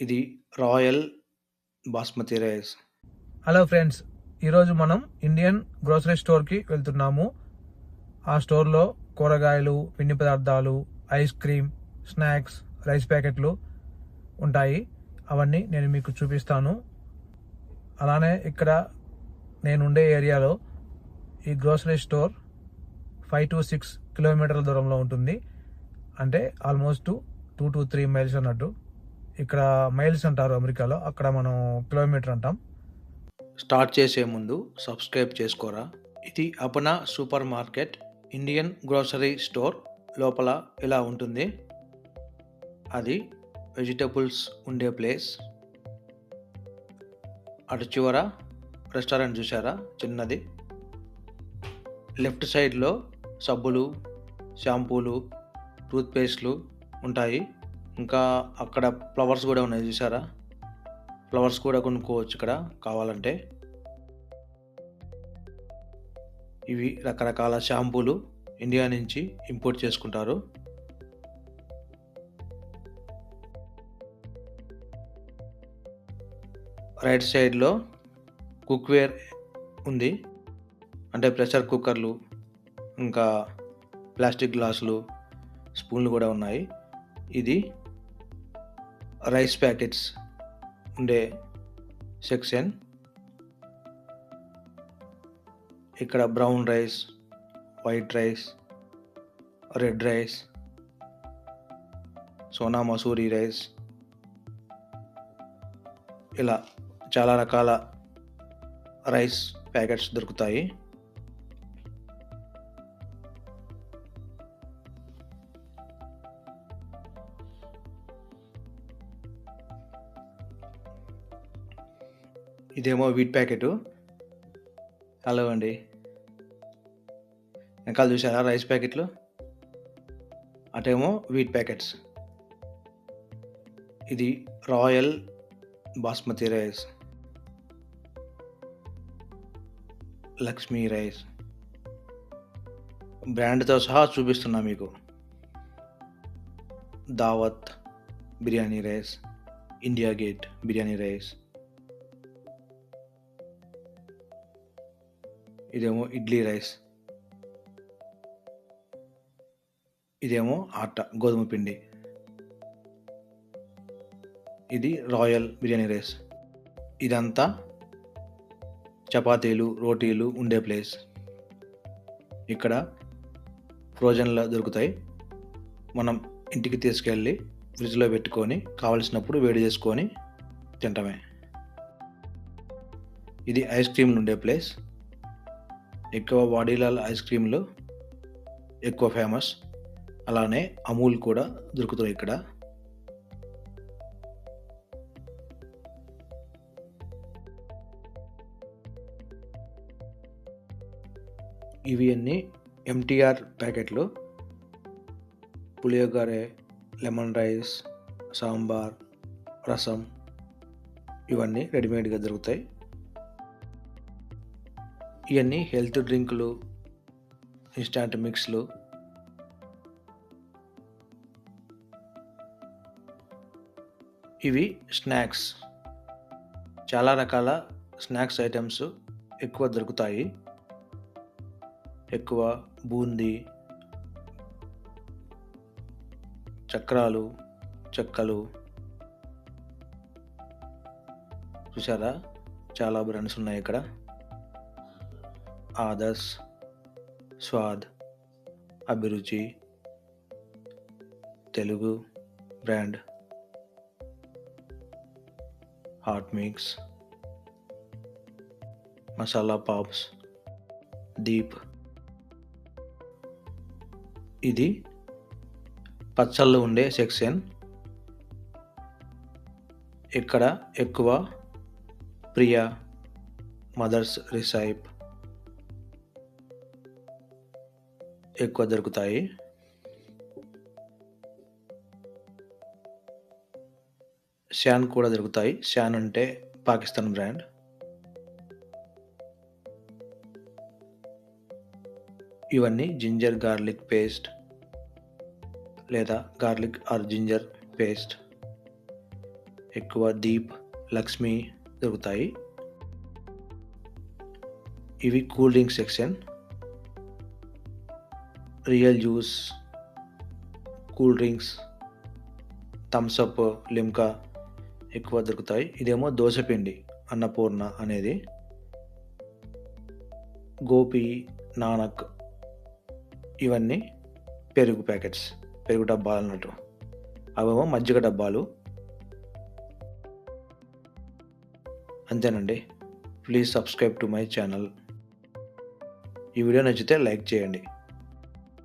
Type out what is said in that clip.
ఇది royal basmati rice. Hello friends, ఈరోజు మనం ఇండియన్ గ్రోసరీ స్టోర్కి వెళ్తున్నాము. ఆ స్టోర్లో కూరగాయలు, పిండి పదార్థాలు, ఐస్ క్రీమ్, స్నాక్స్, రైస్ ప్యాకెట్లు ఉంటాయి. అవన్నీ నేను మీకు చూపిస్తాను. అలానే ఇక్కడ నేనుండే ఏరియాలో ఈ గ్రోసరీ స్టోర్ 5 to 6 కిలోమీటర్ల దూరంలో ఉంటుంది. అంటే ఆల్మోస్ట్ 2 to 3 మైల్స్ అన్నట్టు. ఇక్కడ మైల్స్ అంటారు అమెరికాలో, అక్కడ మనం కిలోమీటర్ అంటాం. స్టార్ట్ చేసే ముందు సబ్స్క్రైబ్ చేసుకోరా. ఇది Apna supermarket Indian grocery store. లోపల ఇలా ఉంటుంది. అది వెజిటబుల్స్ ఉండే ప్లేస్. అటు చివర రెస్టారెంట్ చూసారా, చిన్నది. లెఫ్ట్ సైడ్లో సబ్బులు, షాంపూలు, టూత్పేస్ట్లు ఉంటాయి. ఇంకా అక్కడ ఫ్లవర్స్ కూడా ఉన్నాయి చూసారా. ఫ్లవర్స్ కూడా కొనుక్కోవచ్చు ఇక్కడ కావాలంటే. ఇవి రకరకాల షాంపూలు ఇండియా నుంచి ఇంపోర్ట్ చేసుకుంటారు. రైట్ సైడ్లో కుక్వేర్ ఉంది. అంటే ప్రెషర్ కుక్కర్లు, ఇంకా ప్లాస్టిక్ గ్లాసులు, స్పూన్లు కూడా ఉన్నాయి. ఇది రైస్ ప్యాకెట్స్ ఉండే సెక్షన్. ఇక్కడ brown rice, white rice, red rice, Sona Masuri rice, ఇలా చాలా రకాల రైస్ ప్యాకెట్స్ దొరుకుతాయి. ఇదేమో వీట్ ప్యాకెట్. హలో అండి, వెనకాల చూసారా రైస్ ప్యాకెట్లు. అటేమో వీట్ ప్యాకెట్స్. ఇది royal basmati rice, Lakshmi rice, బ్రాండ్తో సహా చూపిస్తున్నా మీకు. Daawat biryani rice, India Gate biryani rice. ఇదేమో ఇడ్లీ రైస్. ఇదేమో ఆటా, గోధుమ పిండి. ఇది రాయల్ బిర్యానీ రైస్. ఇదంతా చపాతీలు, రోటీలు ఉండే ప్లేస్. ఇక్కడ ఫ్రోజన్లో దొరుకుతాయి. మనం ఇంటికి తీసుకెళ్ళి ఫ్రిడ్జ్లో పెట్టుకొని కావలసినప్పుడు వేడి చేసుకొని తింటమే. ఇది ఐస్ క్రీమ్లు ఉండే ప్లేస్. ఎక్కువ వాడీలాల్ ఐస్ క్రీమ్లు ఎక్కువ ఫేమస్. అలానే అమూల్ కూడా దొరుకుతాయి ఇక్కడ. ఇవి అన్నీ ఎంటీఆర్ ప్యాకెట్లు. పులియోగరె, లెమన్ రైస్, సాంబార్, రసం, ఇవన్నీ రెడీమేడ్గా దొరుకుతాయి. ఇవన్నీ హెల్త్ డ్రింకులు, ఇన్స్టాంట్ మిక్స్లు. ఇవి స్నాక్స్. చాలా రకాల స్నాక్స్ ఐటమ్స్ ఎక్కువ దొరుకుతాయి. ఎక్కువ బూందీ, చక్రాలు, చెక్కలు. చూసారా, చాలా బ్రాండ్స్ ఉన్నాయి ఇక్కడ. ఆదర్శ్, స్వాద్, అభిరుచి, Telugu brand, hot mix, masala pops, Deep. ఇది పచ్చళ్ళు ఉండే సెక్షన్. ఇక్కడ ఎక్కువ ప్రియా, మదర్స్ రిసైప్ ఎక్కువ దొరుకుతాయి. శాన్ కూడా దొరుకుతాయి. శాన్ అంటే పాకిస్తాన్ బ్రాండ్. ఇవన్నీ జింజర్ గార్లిక్ పేస్ట్ లేదా గార్లిక్ ఆర్ జింజర్ పేస్ట్. ఎక్కువ దీప్, లక్ష్మి దొరుకుతాయి. ఇవి cool drinks section. Real juice, cool drinks, Thums Up, Limca ఎక్కువ దొరుకుతాయి. ఇదేమో దోసపిండి అన్నపూర్ణ అనేది. గోపి, నానక్ ఇవన్నీ పెరుగు ప్యాకెట్స్, పెరుగు డబ్బాలు అన్నట్టు. అవేమో మజ్జిగ డబ్బాలు. అంతేనండి. Please subscribe to my channel. ఈ వీడియో నచ్చితే లైక్ చేయండి.